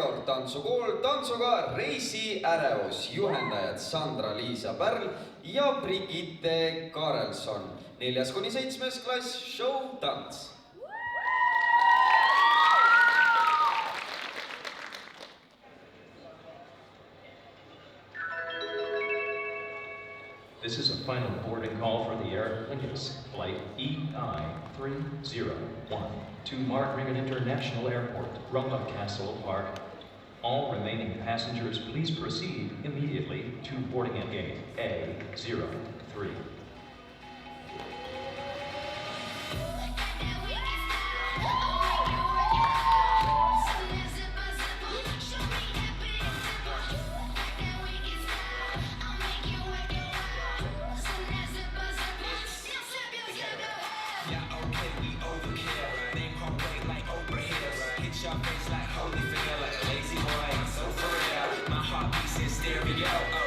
Tantsukool tantsuga Reisiärevus, juhendajad Sandra-Liisa Pärl ja Brigitte Karelson. 4.–7. klass, show tants. This is a final boarding call for the Air Lingus, flight EI-301 to Martringen International Airport, Rumba Castle Park. All remaining passengers, please proceed immediately to boarding gate A03.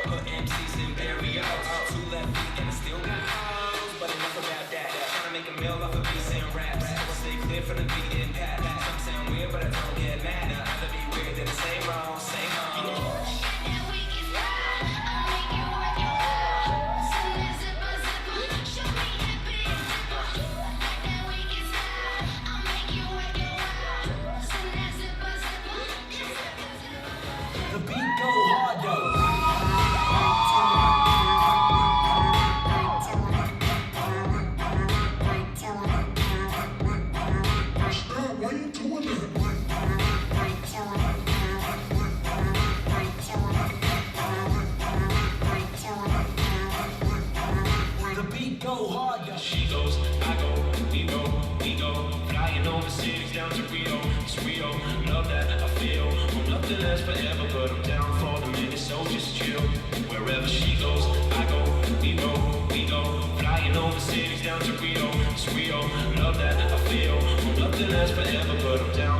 Put MCs in barrios. Two left feet and I still got hoes. But enough about that. Trying to make a meal off of beats and raps. So I stay clear from the beaten path. Some sound weird, but I don't get mad. I'd rather be weird than the same wrong, same wrong. The beat go hard though. She goes, I go, we go, flying over cities down to Rio, it's Rio, love that I feel, I'm nothing less forever, but I'm down for the minute, so just chill, wherever she goes, I go, we go, flying over cities down to Rio, it's Rio, love that I feel, I'm nothing less forever, but I'm down